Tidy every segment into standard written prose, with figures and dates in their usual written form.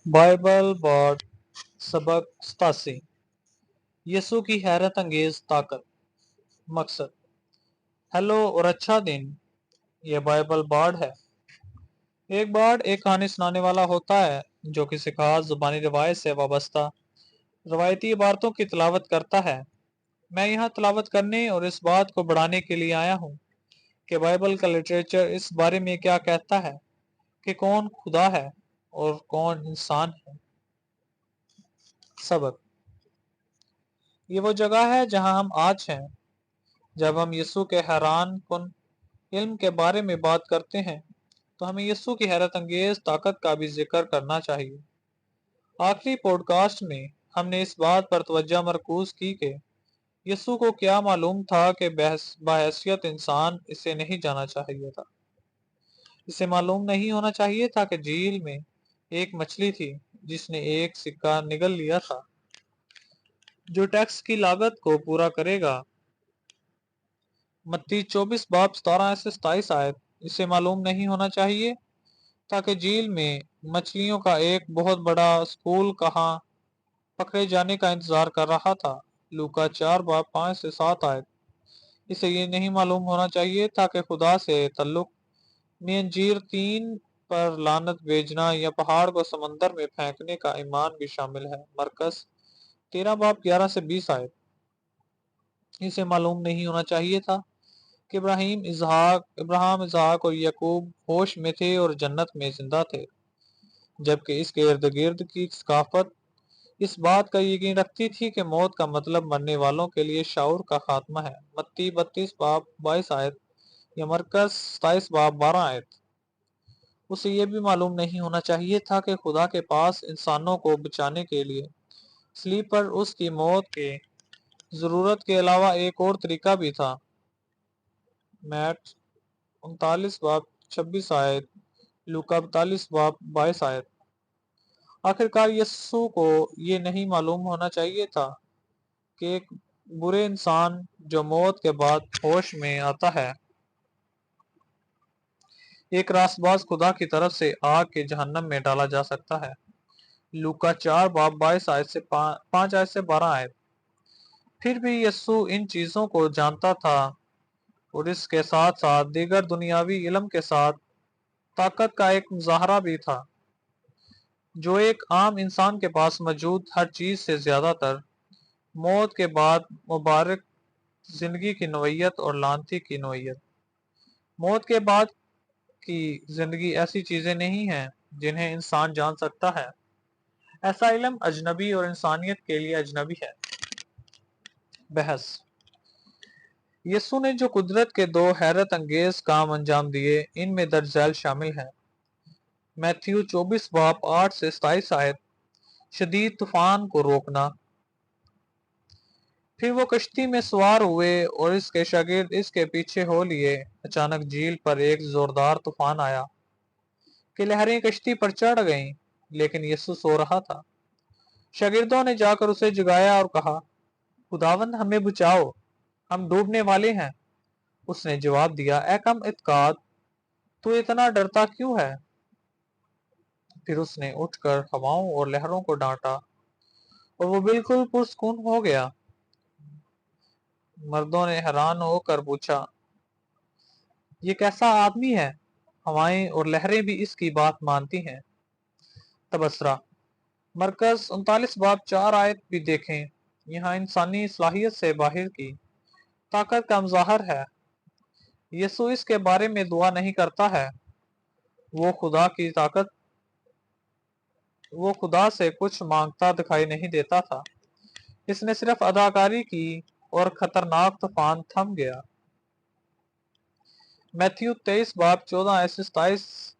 Bible board سبق 87 یسوع کی حیرت انگیز طاقت مقصد ہیلو اور اچھا دن۔ یہ بائبل بارڈ ہے۔ ایک بارڈ ایک کہانی سنانے والا ہوتا ہے جو کسی خاص زبانی روایت سے وابستہ روایتی عبارتوں کی تلاوت کرتا ہے۔ میں یہاں تلاوت کرنے اور اس بات کو بڑھانے کے لیے آیا ہوں کہ بائبل کا لٹریچر اس بارے میں کیا کہتا ہے کہ کون خدا ہے اور کون انسان ہے۔ سبق: یہ وہ جگہ ہے جہاں ہم آج ہیں۔ جب ہم یسوع کے حیران کن علم کے بارے میں بات کرتے ہیں تو ہمیں یسوع کی حیرت انگیز طاقت کا بھی ذکر کرنا چاہیے۔ آخری پوڈ کاسٹ میں ہم نے اس بات پر توجہ مرکوز کی کہ یسوع کو کیا معلوم تھا کہ بحیثیت انسان اسے نہیں جانا چاہیے تھا۔ اسے معلوم نہیں ہونا چاہیے تھا کہ جھیل میں ایک مچھلی تھی جس نے ایک سکہ نگل لیا تھا جو ٹیکس کی لاگت کو پورا کرے گا۔ متی 24 باب 17 سے 27 آیت۔ اسے معلوم نہیں ہونا چاہیے تاکہ جھیل میں مچھلیوں کا ایک بہت بڑا اسکول کہاں پکڑے جانے کا انتظار کر رہا تھا۔ لوکا 4 باب 5 سے 7 آیت۔ اسے یہ نہیں معلوم ہونا چاہیے تھا کہ خدا سے تعلق میں انجیر 3 پر لعنت بھیجنا یا پہاڑ کو سمندر میں پھینکنے کا ایمان بھی شامل ہے۔ مرکز 13 باب 11 سے 20 آیت۔ اسے معلوم نہیں ہونا چاہیے تھا کہ ابراہم، اسحاق اور یعقوب ہوش میں تھے اور جنت میں زندہ تھے، جبکہ اس کے ارد گرد کی ثقافت اس بات کا یقین رکھتی تھی کہ موت کا مطلب مرنے والوں کے لیے شعور کا خاتمہ ہے۔ متی 32 باب 22 آیت یا مرکز 27 باب 12 آیت۔ اسے یہ بھی معلوم نہیں ہونا چاہیے تھا کہ خدا کے پاس انسانوں کو بچانے کے لیے صلیب پر اس کی موت کے ضرورت کے علاوہ ایک اور طریقہ بھی تھا۔ میٹ 39 باب 26 آیت، لوکا 42 باب 22 آیت۔ آخرکار یسوع کو یہ نہیں معلوم ہونا چاہیے تھا کہ ایک برے انسان جو موت کے بعد ہوش میں آتا ہے ایک راست باز خدا کی طرف سے آگ کے جہنم میں ڈالا جا سکتا ہے۔ لوکا 4 باب 22 آیت سے 5 آیت سے 12 آیت۔ پھر بھی یسوع ان چیزوں کو جانتا تھا اور اس کے ساتھ ساتھ دیگر دنیاوی علم کے ساتھ طاقت کا ایک مظاہرہ بھی تھا جو ایک عام انسان کے پاس موجود ہر چیز سے زیادہ تر۔ موت کے بعد مبارک زندگی کی نوعیت اور لعنتی کی نوعیت۔ موت کے بعد کی زندگی ایسی چیزیں نہیں ہیں جنہیں انسان جان سکتا ہے۔ ایسا علم اجنبی اور انسانیت کے لیے اجنبی ہے۔ بحث: یسوع نے جو قدرت کے 2 حیرت انگیز کام انجام دیے ان میں درج ذیل شامل ہیں۔ میتھیو 24 باب 8 سے 27 آیت، شدید طوفان کو روکنا۔ پھر وہ کشتی میں سوار ہوئے اور اس کے شاگرد اس کے پیچھے ہو لیے۔ اچانک جھیل پر ایک زوردار طوفان آیا کہ لہریں کشتی پر چڑھ گئیں، لیکن یسوع سو رہا تھا۔ شاگردوں نے جا کر اسے جگایا اور کہا، خداوند ہمیں بچاؤ، ہم ڈوبنے والے ہیں۔ اس نے جواب دیا، اے کم اعتقاد، تو اتنا ڈرتا کیوں ہے؟ پھر اس نے اٹھ کر ہواؤں اور لہروں کو ڈانٹا اور وہ بالکل پرسکون ہو گیا۔ مردوں نے حیران ہو کر پوچھا، یہ کیسا آدمی ہے؟ ہوائیں اور لہریں بھی اس کی بات مانتی ہیں۔ تبصرہ: مرکز 39 باب 4 آیت بھی دیکھیں۔ یہاں انسانی صلاحیت سے باہر کی طاقت کا مظاہر ہے۔ یسوع اس کے بارے میں دعا نہیں کرتا ہے۔ وہ خدا سے کچھ مانگتا دکھائی نہیں دیتا تھا۔ اس نے صرف اداکاری کی اور خطرناک طوفان تھم گیا۔ میتھیو 23 باب 14 آیت سے 27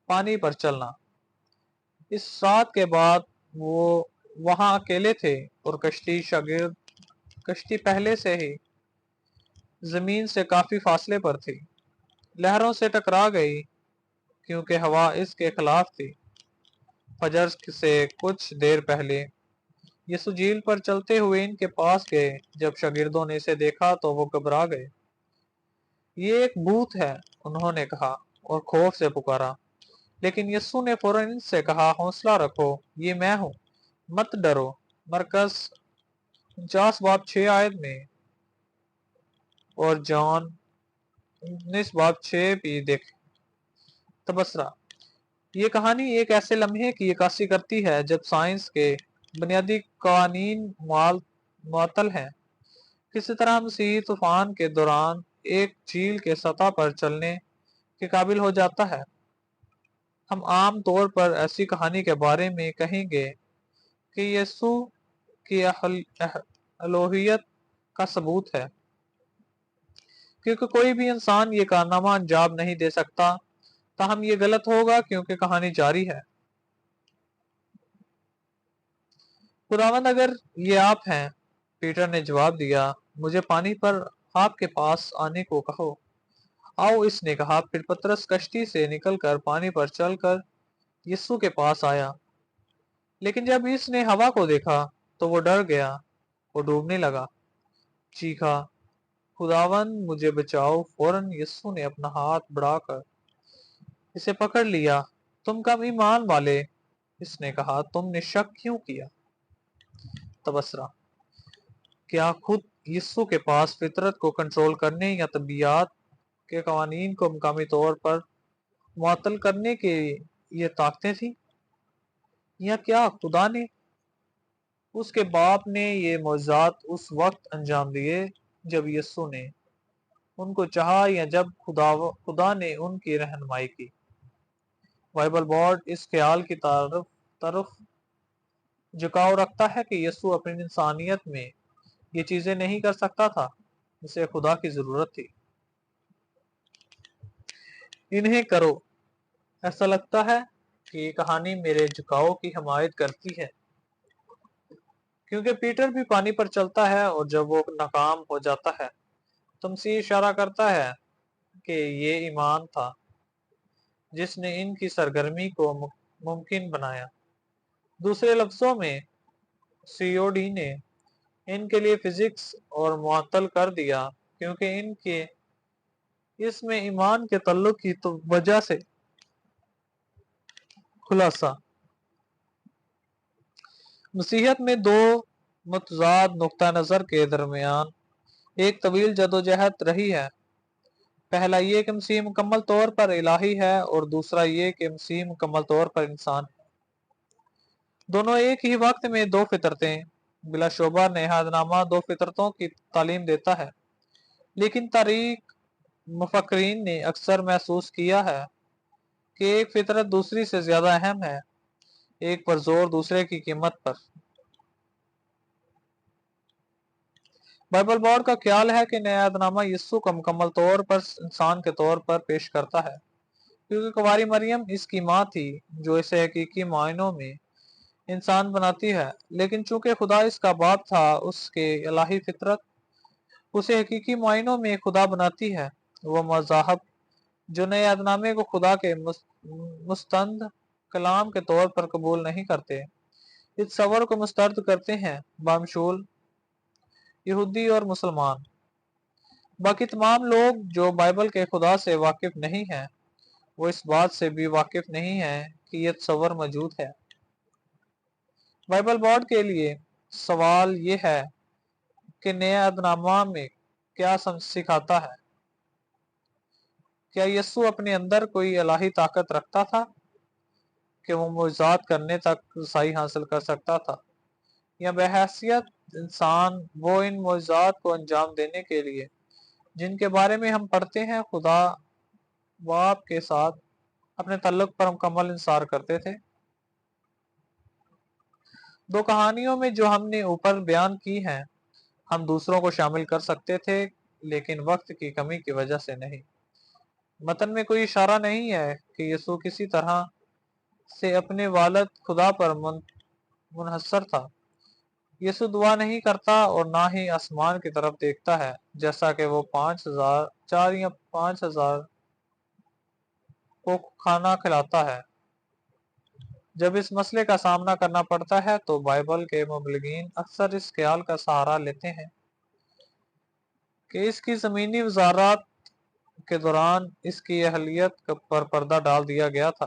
پانی پر چلنا۔ اس رات کے بعد وہ وہاں اکیلے تھے اور کشتی پہلے سے ہی زمین سے کافی فاصلے پر تھی۔ لہروں سے ٹکرا گئی کیونکہ ہوا اس کے خلاف تھی۔ فجر سے کچھ دیر پہلے یسوع جھیل پر چلتے ہوئے ان کے پاس گئے۔ جب شاگردوں نے اسے دیکھا تو وہ گھبرا گئے۔ یہ ایک بھوت ہے، انہوں نے کہا اور خوف سے پکارا۔ لیکن یسوع نے فوراً ان سے کہا، حوصلہ رکھو، یہ میں ہوں، مت ڈرو۔ مرکز 49 باب 6 آیت میں اور جان 19 باب 6 بھی دیکھیں۔ تبصرہ: یہ کہانی ایک ایسے لمحے کی عکاسی کرتی ہے جب سائنس کے بنیادی قوانین معطل ہیں۔ کسی طرح مسیحی طوفان کے دوران ایک جھیل کے سطح پر چلنے کے قابل ہو جاتا ہے۔ ہم عام طور پر ایسی کہانی کے بارے میں کہیں گے کہ یسوع کی الوہیت کا ثبوت ہے، کیونکہ کوئی بھی انسان یہ کارنامہ انجام نہیں دے سکتا۔ تاہم یہ غلط ہوگا کیونکہ کہانی جاری ہے۔ خداوند، اگر یہ آپ ہیں، پیٹر نے جواب دیا، مجھے پانی پر آپ کے پاس آنے کو کہو۔ آؤ، اس نے کہا۔ پھر پترس کشتی سے نکل کر پانی پر چل کر یسوع کے پاس آیا، لیکن جب اس نے ہوا کو دیکھا تو وہ ڈر گیا، وہ ڈوبنے لگا، چیخا، خداوند مجھے بچاؤ۔ فوراً یسوع نے اپنا ہاتھ بڑھا کر اسے پکڑ لیا۔ تم کم ایمان والے، اس نے کہا، تم نے شک کیوں کیا؟ تبصرہ: کیا خود یسوع کے پاس فطرت کو کنٹرول کرنے یا طبیعت کے قوانین کو مقامی طور پر معطل کرنے کے یہ طاقتیں تھیں، یا کیا خدا نے، اس کے باپ نے یہ معجزات اس وقت انجام دیے جب یسوع نے ان کو چاہا یا جب خدا نے ان کی رہنمائی کی؟ بائبل بورڈ اس خیال کی طرف جھکاؤ رکھتا ہے کہ یسوع اپنی انسانیت میں یہ چیزیں نہیں کر سکتا تھا جسے خدا کی ضرورت تھی۔ انہیں کرو۔ ایسا لگتا ہے کہ یہ کہانی میرے جھکاؤ کی حمایت کرتی ہے، کیونکہ پیٹر بھی پانی پر چلتا ہے اور جب وہ ناکام ہو جاتا ہے تو مسیح اشارہ کرتا ہے کہ یہ ایمان تھا جس نے ان کی سرگرمی کو ممکن بنایا۔ دوسرے لفظوں میں، COD نے ان کے لیے فزکس اور معطل کر دیا کیونکہ ان کے اس میں ایمان کے تعلق کی وجہ سے۔ خلاصہ: مسیحیت میں دو متضاد نقطہ نظر کے درمیان ایک طویل جدوجہد رہی ہے۔ پہلا یہ کہ مسیح مکمل طور پر الہی ہے، اور دوسرا یہ کہ مسیح مکمل طور پر انسان ہے۔ دونوں ایک ہی وقت میں دو فطرتیں۔ بلا شبہ نہاد نامہ دو فطرتوں کی تعلیم دیتا ہے، لیکن تاریخ مفکرین نے اکثر محسوس کیا ہے کہ ایک فطرت دوسری سے زیادہ اہم ہے، ایک پر زور دوسرے کی قیمت پر۔ بائبل بورڈ کا خیال ہے کہ نیا عہد نامہ یسوع کا مکمل طور پر انسان کے طور پر پیش کرتا ہے، کیونکہ کنواری مریم اس کی ماں تھی جو اسے حقیقی معنوں میں انسان بناتی ہے، لیکن چونکہ خدا اس کا باپ تھا، اس کے الہی فطرت اسے حقیقی معنوں میں خدا بناتی ہے۔ وہ مذاہب جو نئے عہد نامے کو خدا کے مستند کلام کے طور پر قبول نہیں کرتے، اس تصور کو مسترد کرتے ہیں، بامشول یہودی اور مسلمان۔ باقی تمام لوگ جو بائبل کے خدا سے واقف نہیں ہیں، وہ اس بات سے بھی واقف نہیں ہیں کہ یہ تصور موجود ہے۔ بائبل بورڈ کے لیے سوال یہ ہے کہ نیا عہد نامہ میں کیا سکھاتا ہے؟ کیا یسوع اپنے اندر کوئی الہی طاقت رکھتا تھا کہ وہ معجزات کرنے تک رسائی حاصل کر سکتا تھا، یا بحیثیت انسان وہ ان معجزات کو انجام دینے کے لیے جن کے بارے میں ہم پڑھتے ہیں خدا باپ کے ساتھ اپنے تعلق پر مکمل انحصار کرتے تھے؟ دو کہانیوں میں جو ہم نے اوپر بیان کی ہیں، ہم دوسروں کو شامل کر سکتے تھے، لیکن وقت کی کمی کی وجہ سے نہیں۔ متن میں کوئی اشارہ نہیں ہے کہ یسوع کسی طرح سے اپنے والد خدا پر منحصر تھا۔ یسوع دعا نہیں کرتا اور نہ ہی آسمان کی طرف دیکھتا ہے جیسا کہ وہ 4 یا 5,000 کو کھانا کھلاتا ہے۔ جب اس مسئلے کا سامنا کرنا پڑتا ہے تو بائبل کے مبلغین اکثر اس خیال کا سہارا لیتے ہیں کہ اس کی زمینی وزارت کے دوران اس کی اہلیت پر پردہ ڈال دیا گیا تھا۔